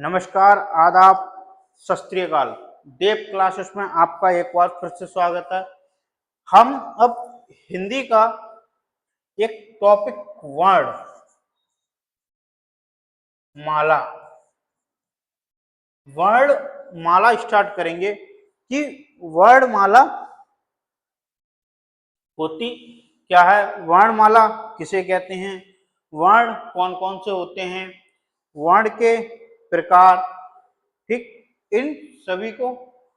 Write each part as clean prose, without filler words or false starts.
नमस्कार, आदाब, सत श्री अकाल। देव क्लासेस में आपका एक बार फिर से स्वागत है। हम अब हिंदी का एक टॉपिक वर्ड माला स्टार्ट करेंगे कि वर्ड माला होती क्या है, वर्णमाला किसे कहते हैं, वर्ण कौन कौन से होते हैं, वर्ण के प्रकार, ठीक, इन सभी को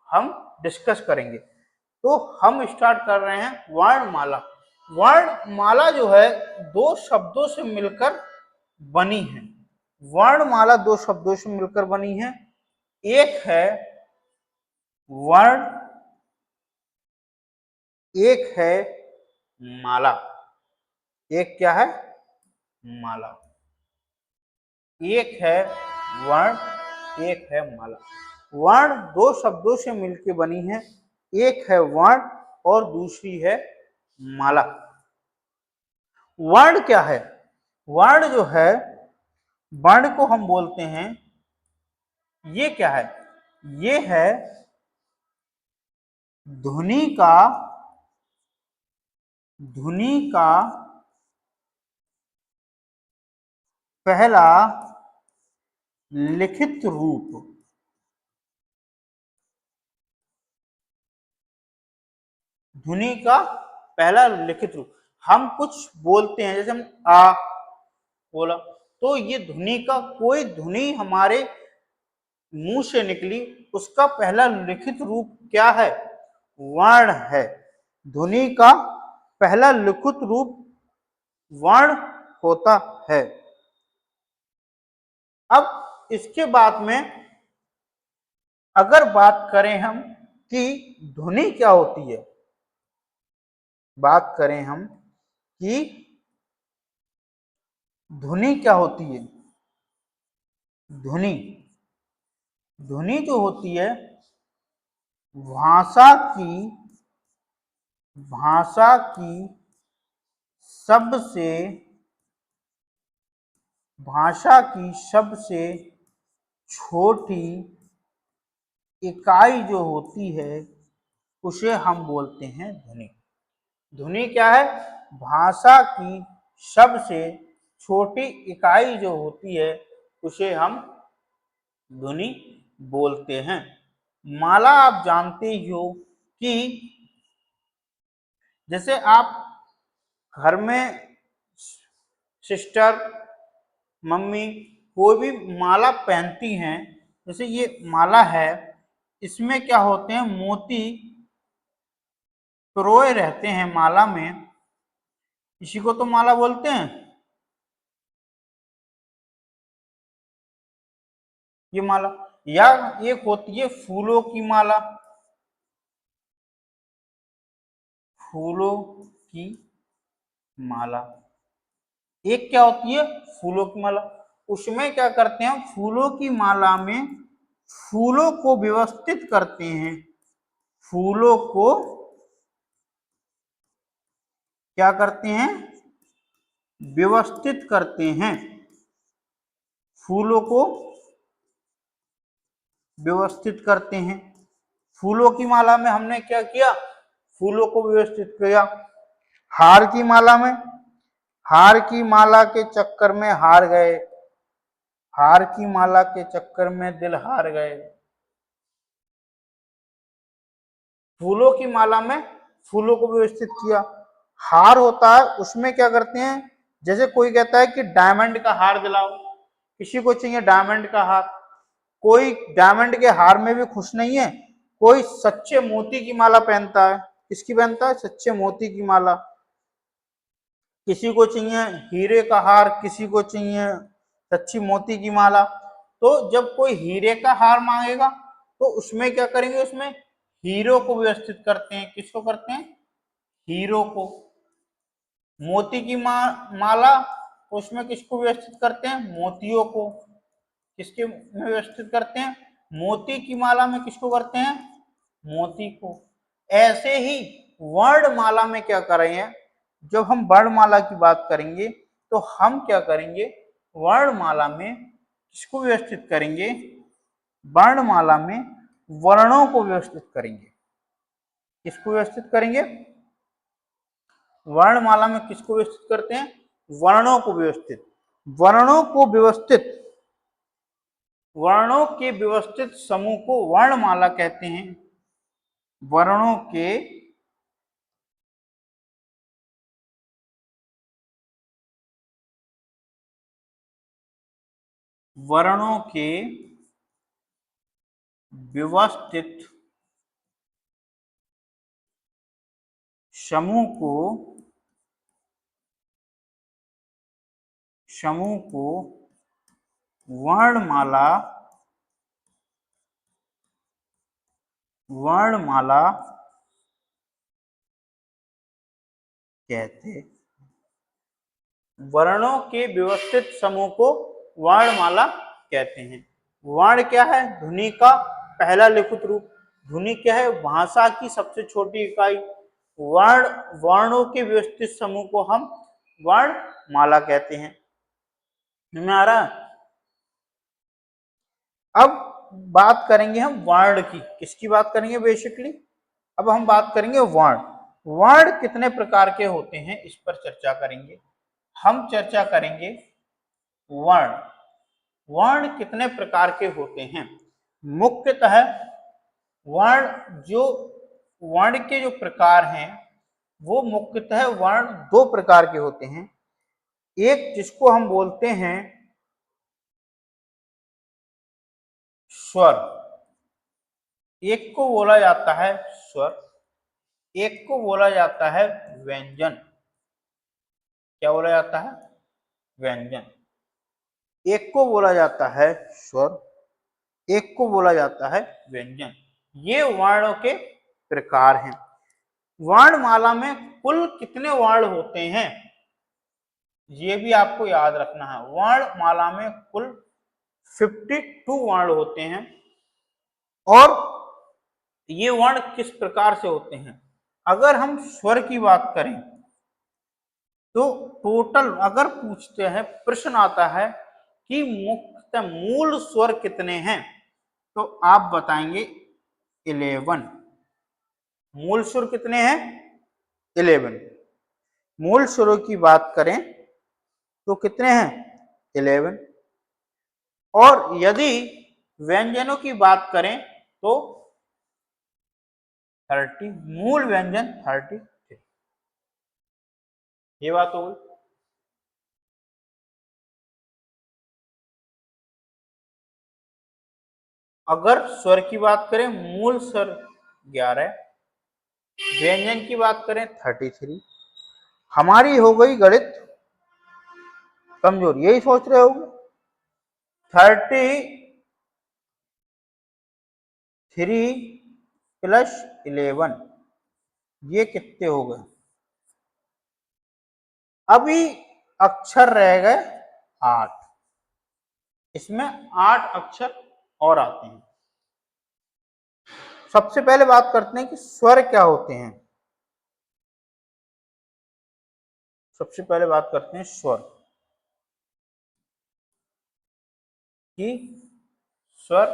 हम डिस्कस करेंगे। तो हम स्टार्ट कर रहे हैं वर्णमाला। वर्णमाला जो है दो शब्दों से मिलकर बनी है। वर्णमाला दो शब्दों से मिलकर बनी है। एक है वर्ण, एक है माला। एक क्या है? माला। एक है वर्ण, एक है माला। वर्ण दो शब्दों से मिलकर बनी है। एक है वर्ण और दूसरी है माला। वर्ण क्या है? वर्ण जो है, वर्ण को हम बोलते हैं, ये क्या है? ये है ध्वनि का पहला लिखित रूप। ध्वनि का पहला लिखित रूप। हम कुछ बोलते हैं, जैसे हम आ बोला, तो ये ध्वनि का, कोई ध्वनि हमारे मुंह से निकली, उसका पहला लिखित रूप क्या है? वर्ण है। ध्वनि का पहला लिखित रूप वर्ण होता है। अब इसके बाद में अगर बात करें हम कि ध्वनि क्या होती है, बात करें हम कि ध्वनि क्या होती है। ध्वनि ध्वनि जो होती है, भाषा की सबसे छोटी इकाई जो होती है, उसे हम बोलते हैं ध्वनि। ध्वनि क्या है? भाषा की सबसे छोटी इकाई जो होती है, उसे हम ध्वनि बोलते हैं। माला आप जानते ही हो कि जैसे आप घर में सिस्टर, मम्मी कोई भी माला पहनती हैं, जैसे ये माला है, इसमें क्या होते हैं, मोती पिरोए रहते हैं माला में। इसी को तो माला बोलते हैं। ये माला, या एक होती है फूलों की माला। फूलों की माला एक क्या होती है? फूलों की माला। उसमें क्या करते हैं, फूलों की माला में फूलों को व्यवस्थित करते हैं। फूलों को क्या करते हैं? व्यवस्थित करते हैं। फूलों को व्यवस्थित करते हैं। फूलों की माला में हमने क्या किया? फूलों को व्यवस्थित किया। हार की माला में, हार की माला के चक्कर में हार गए, हार की माला के चक्कर में दिल हार गए। फूलों की माला में फूलों को व्यवस्थित किया। हार होता है, उसमें क्या करते हैं, जैसे कोई कहता है कि डायमंड का हार दिलाओ, किसी को चाहिए डायमंड का हार, कोई डायमंड के हार में भी खुश नहीं है, कोई सच्चे मोती की माला पहनता है। किसकी पहनता है? सच्चे मोती की माला। किसी को चाहिए हीरे का हार, किसी को चाहिए सच्ची मोती की माला। तो जब कोई हीरे का हार मांगेगा तो उसमें क्या करेंगे, उसमें हीरो को व्यवस्थित करते हैं। किसको करते हैं? हीरो को। मोती की माला, उसमें किसको व्यवस्थित करते हैं? मोतियों को। किसके में व्यवस्थित करते हैं? मोती की माला में किसको करते हैं? मोती को। ऐसे ही वर्णमाला में क्या कर रहे हैं, जब हम वर्णमाला की बात करेंगे तो हम क्या करेंगे, वर्णमाला में किसको व्यवस्थित करेंगे? वर्णमाला में वर्णों को व्यवस्थित करेंगे। किसको व्यवस्थित करेंगे? वर्णमाला में किसको व्यवस्थित करते हैं? वर्णों को व्यवस्थित। वर्णों के व्यवस्थित समूह को वर्णमाला कहते हैं। वर्णों के व्यवस्थित समूह को वर्णमाला कहते। वर्णों के व्यवस्थित समूह को वर्णमाला कहते हैं। वर्ण क्या है? ध्वनि का पहला लिखित रूप। ध्वनि क्या है? भाषा की सबसे छोटी इकाई। वर्णों के व्यवस्थित समूह को हम वर्णमाला कहते हैं। समझ में आ रहा है? अब बात करेंगे हम वर्ण की। किसकी बात करेंगे बेसिकली? अब हम बात करेंगे वर्ण। वर्ण कितने प्रकार के होते हैं इस पर चर्चा करेंगे। हम चर्चा करेंगे वर्ण। वर्ण कितने प्रकार के होते हैं? मुख्यतः वर्ण के जो प्रकार हैं वो मुख्यतः वर्ण दो प्रकार के होते हैं। एक जिसको हम बोलते हैं स्वर, एक को बोला जाता है स्वर, एक को बोला जाता है व्यंजन। क्या बोला जाता है? व्यंजन। एक को बोला जाता है स्वर, एक को बोला जाता है व्यंजन। ये वर्णों के प्रकार हैं। वर्णमाला में कुल कितने वर्ण होते हैं ये भी आपको याद रखना है। वर्णमाला में कुल 52 वर्ण होते हैं। और ये वर्ण किस प्रकार से होते हैं? अगर हम स्वर की बात करें तो टोटल अगर पूछते हैं, प्रश्न आता है कि मुख्यतः मूल स्वर कितने हैं, तो आप बताएंगे 11। मूल स्वर कितने हैं? 11। मूल स्वरों की बात करें तो कितने हैं? 11। और यदि व्यंजनों की बात करें तो 30। मूल व्यंजन 30। ये बात हो गई। अगर स्वर की बात करें मूल स्वर 11, व्यंजन की बात करें 33। हमारी हो गई गणित कमजोर, यही सोच रहे होगे 33 प्लस 11 ये कितने हो गए? अभी अक्षर रह गए 8। इसमें 8 अक्षर और आते हैं। सबसे पहले बात करते हैं कि स्वर क्या होते हैं। सबसे पहले बात करते हैं स्वर कि स्वर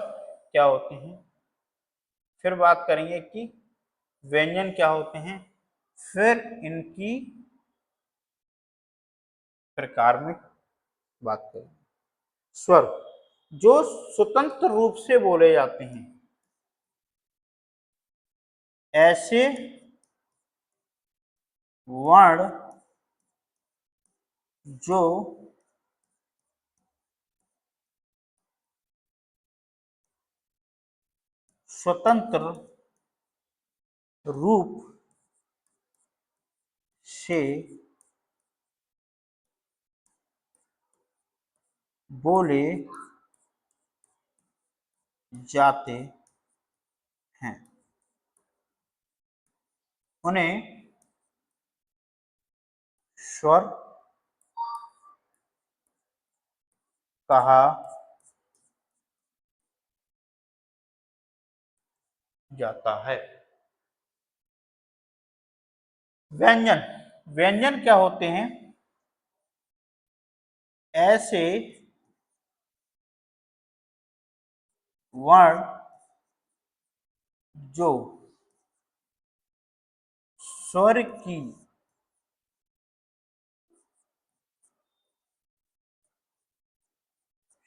क्या होते हैं। फिर बात करेंगे कि व्यंजन क्या होते हैं। फिर इनकी प्रकार में बात करेंगे। स्वर जो स्वतंत्र रूप से बोले जाते हैं, ऐसे वर्ण जो स्वतंत्र रूप से बोले जाते हैं उन्हें स्वर कहा जाता है। व्यंजन, व्यंजन क्या होते हैं? ऐसे वर्ण जो स्वर की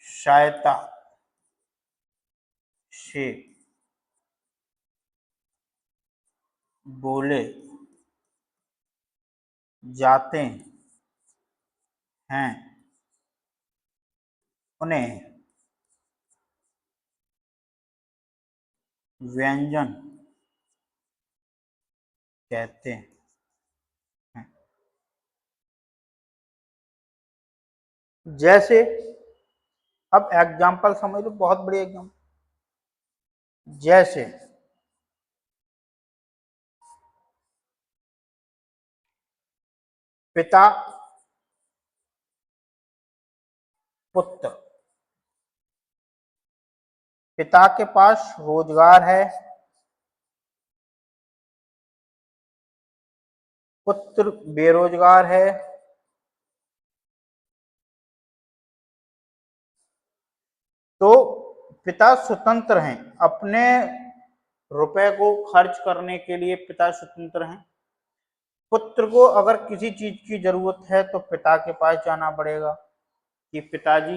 सहायता से बोले जाते हैं उन्हें व्यंजन कहते हैं। जैसे अब एग्जाम्पल समझ लो, बहुत बड़ी एग्जाम्पल। जैसे पिता पुत्र, पिता के पास रोजगार है, पुत्र बेरोजगार है, तो पिता स्वतंत्र हैं, अपने रुपए को खर्च करने के लिए पिता स्वतंत्र हैं। पुत्र को अगर किसी चीज की जरूरत है तो पिता के पास जाना पड़ेगा कि पिताजी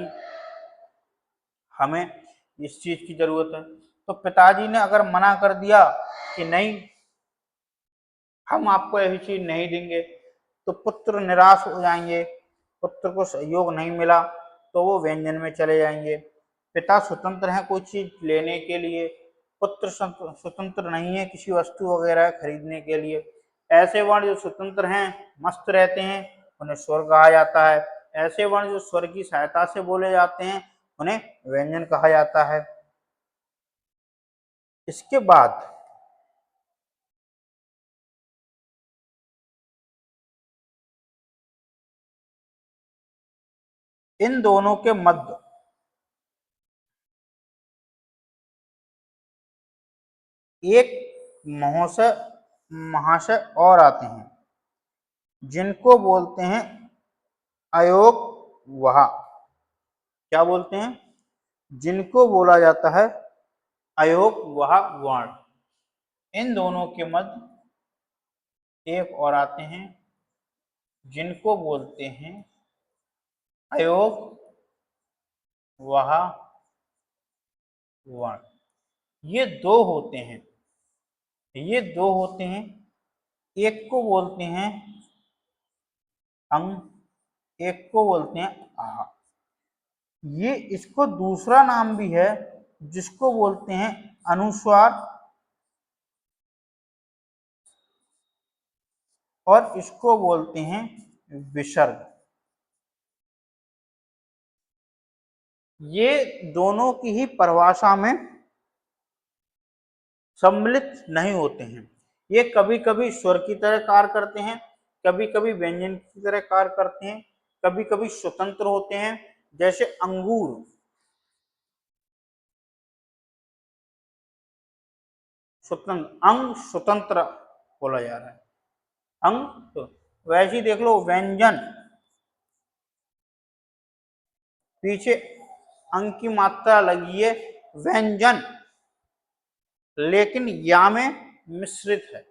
हमें इस चीज की जरूरत है। तो पिताजी ने अगर मना कर दिया कि नहीं, हम आपको ऐसी चीज नहीं देंगे, तो पुत्र निराश हो जाएंगे, पुत्र को सहयोग नहीं मिला तो वो व्यंजन में चले जाएंगे। पिता स्वतंत्र है कोई चीज लेने के लिए, पुत्र स्वतंत्र नहीं है किसी वस्तु वगैरह खरीदने के लिए। ऐसे वर्ण जो स्वतंत्र हैं, मस्त रहते हैं, उन्हें स्वर कहा जाता है। ऐसे वर्ण जो स्वर की सहायता से बोले जाते हैं उन्हें व्यंजन कहा जाता है। इसके बाद इन दोनों के मध्य एक महाशय और आते हैं जिनको बोलते हैं अयोग वहा। क्या बोलते हैं? जिनको बोला जाता है अयोग वहा वर्ण। इन दोनों के मध्य एक और आते हैं जिनको बोलते हैं अयोग वहा वर्ण। ये दो होते हैं। एक को बोलते हैं अंग, एक को बोलते हैं आ। ये इसको दूसरा नाम भी है जिसको बोलते हैं अनुस्वार, और इसको बोलते हैं विसर्ग। ये दोनों की ही परिभाषा में सम्मिलित नहीं होते हैं। ये कभी कभी स्वर की तरह कार्य करते हैं, कभी कभी व्यंजन की तरह कार्य करते हैं, कभी कभी स्वतंत्र होते हैं। जैसे अंगूर, स्वतंत्र, अंग स्वतंत्र बोला जा रहा है, अंग तो। वैसे ही देख लो व्यंजन, पीछे अंग की मात्रा लगी है व्यंजन, लेकिन या में मिश्रित है।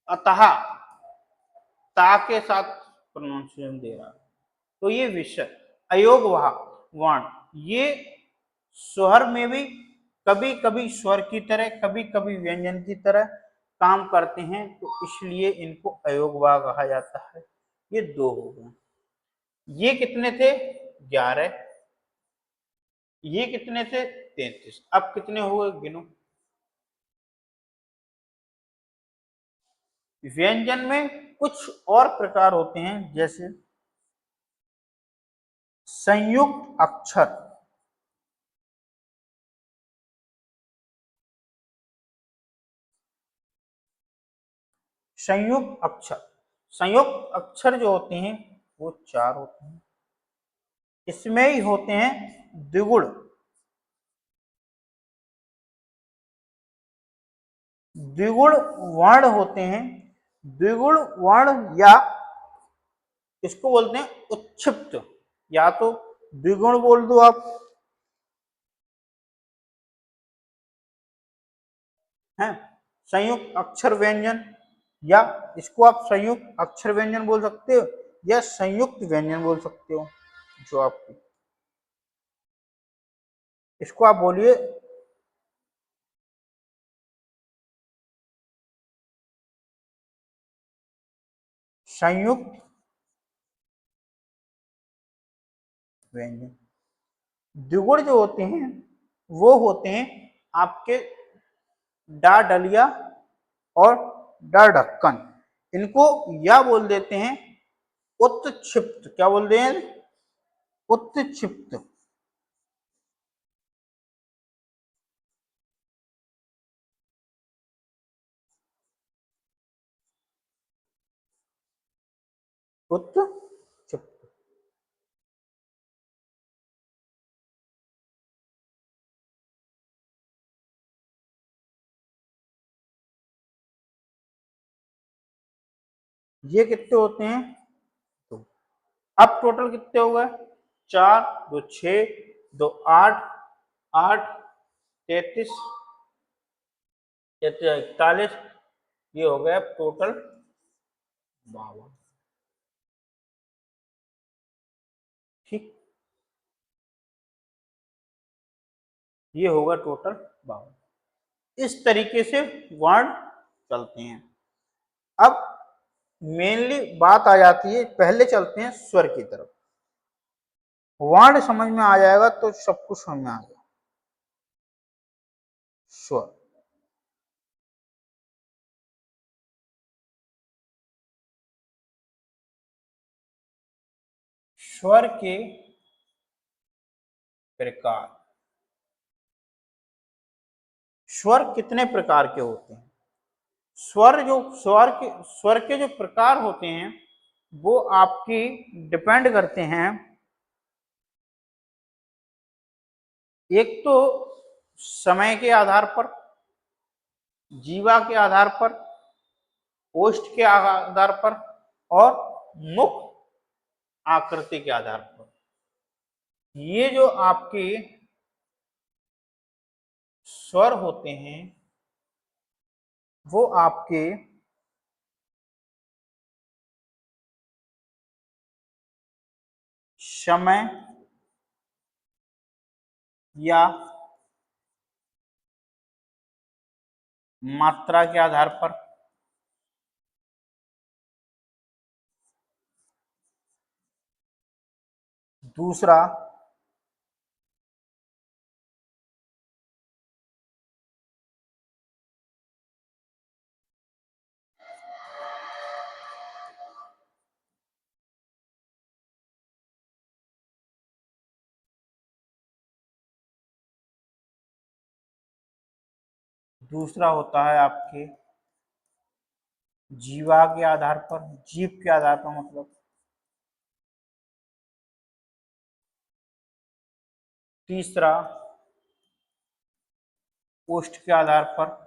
अतः ता के साथ प्रोनाउंसिएशन दे रहा है। तो ये विषय अयोग वर्ण, ये स्वर में भी कभी कभी स्वर की तरह, कभी कभी व्यंजन की तरह काम करते हैं, तो इसलिए इनको अयोगवा कहा जाता है। ये दो हो गए। ये कितने थे? 11। ये कितने थे? 33। अब कितने हो गए गिनो। व्यंजन में कुछ और प्रकार होते हैं, जैसे संयुक्त अक्षर, संयुक्त अक्षर। संयुक्त अक्षर जो होते हैं वो 4 होते हैं। इसमें ही होते हैं द्विगुण, द्विगुण वर्ण होते हैं। द्विगुण वर्ण या इसको बोलते हैं उच्छिप्त, या तो द्विगुण बोल दो आप, हैं, संयुक्त अक्षर व्यंजन, या इसको आप संयुक्त अक्षर व्यंजन बोल सकते हो या संयुक्त व्यंजन बोल सकते हो। जो आपकी, इसको आप बोलिए संयुक्त व्यंजन। द्विगुण जो होते हैं वो होते हैं आपके डा डलिया और डा ढक्कन, इनको या बोल देते हैं उत्क्षिप्त, क्या बोलते हैं, उत्क्षिप्त। उत्क्षिप्त। ये कितने होते हैं, तो अब टोटल कितने हो गए, 4 2 6 2 8 8 33 41, ये हो गया टोटल 52। ठीक, ये होगा टोटल 52। इस तरीके से वर्ण चलते हैं। अब मेनली बात आ जाती है, पहले चलते हैं स्वर की तरफ। वर्ण समझ में आ जाएगा तो सब कुछ समझ में आ जाएगा। स्वर, स्वर के प्रकार। स्वर कितने प्रकार के होते हैं, स्वर के जो प्रकार होते हैं वो आपकी डिपेंड करते हैं, एक तो समय के आधार पर, जीवा के आधार पर, ओष्ठ के आधार पर, और मुख आकृति के आधार पर। ये जो आपके स्वर होते हैं वो आपके समय या मात्रा के आधार पर, दूसरा दूसरा होता है आपके जीवा के आधार पर, जीव के आधार पर मतलब। तीसरा ओष्ठ के आधार पर।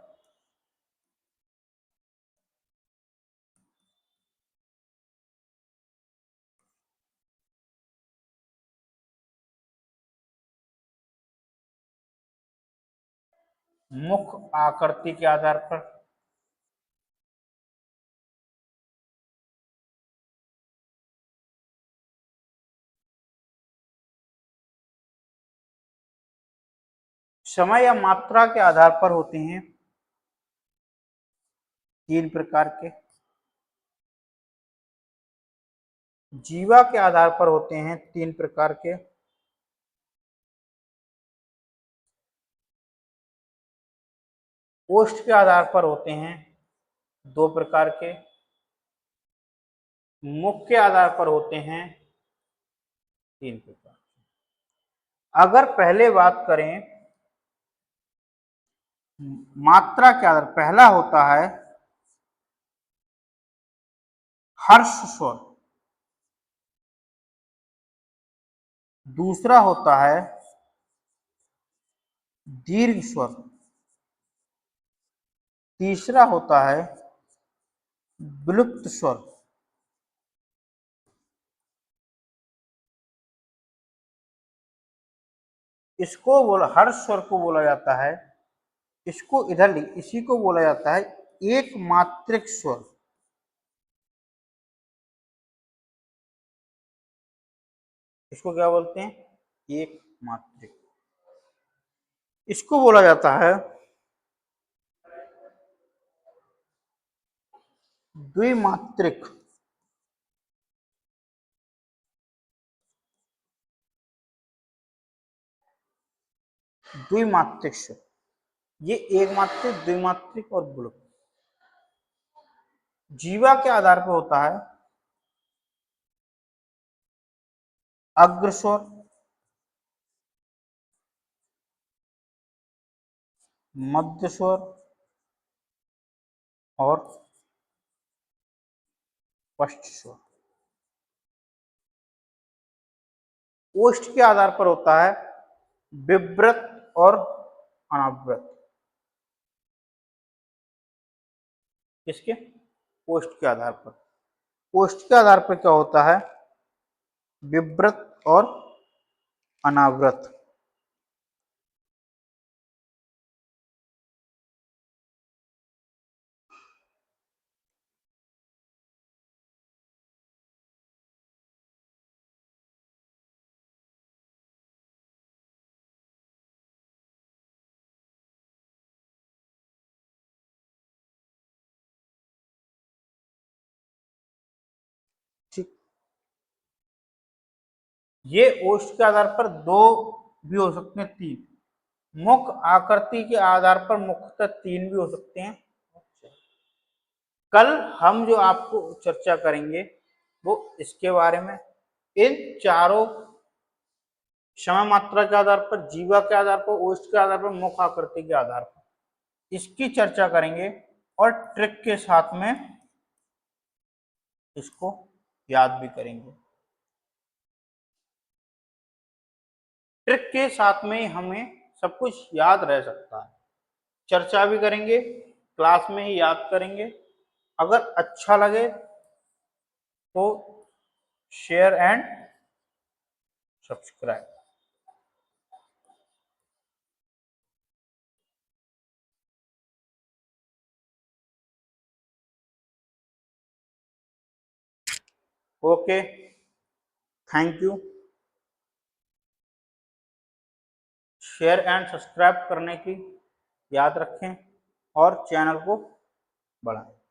मुख आकृति के आधार पर। समय या मात्रा के आधार पर होते हैं 3 प्रकार के। जीवा के आधार पर होते हैं 3 प्रकार के। ओष्ठ के आधार पर होते हैं 2 प्रकार के। मुख के आधार पर होते हैं 3 प्रकार। अगर पहले बात करें मात्रा के आधार, पहला होता है हर्ष स्वर, दूसरा होता है दीर्घ स्वर, तीसरा होता है विलुप्त स्वर। इसको बोला, हर स्वर को बोला जाता है, इसको इधर लिख, इसी को बोला जाता है एक मात्रिक स्वर। इसको क्या बोलते हैं? एक मात्रिक। इसको बोला जाता है द्विमात्रिक। द्विमात्रिक स्वर, ये एक मात्रिक, द्विमात्रिक और बुलक। जीवा के आधार पर होता है अग्र स्वर, मध्य स्वर और पश्च स्वर। ओष्ठ के आधार पर होता है विव्रत और अनाव्रत। किसके? ओष्ठ के आधार पर। ओष्ठ के आधार पर क्या होता है? विव्रत और अनाव्रत। ठीक, ये ओष्ठ के आधार पर दो भी हो सकते हैं, तीन। मुख आकृति के आधार पर मुख्यतः तीन भी हो सकते हैं। कल हम जो आपको चर्चा करेंगे वो इसके बारे में, इन चारों समय मात्रा के आधार पर, जीवा के आधार पर, ओष्ठ के आधार पर, मुख आकृति के आधार पर इसकी चर्चा करेंगे और ट्रिक के साथ में इसको याद भी करेंगे। ट्रिक के साथ में हमें सब कुछ याद रह सकता है। चर्चा भी करेंगे, क्लास में ही याद करेंगे। अगर अच्छा लगे तो share and subscribe. Okay, thank you. Share and subscribe करने की याद रखें और चैनल को बढ़ाएं।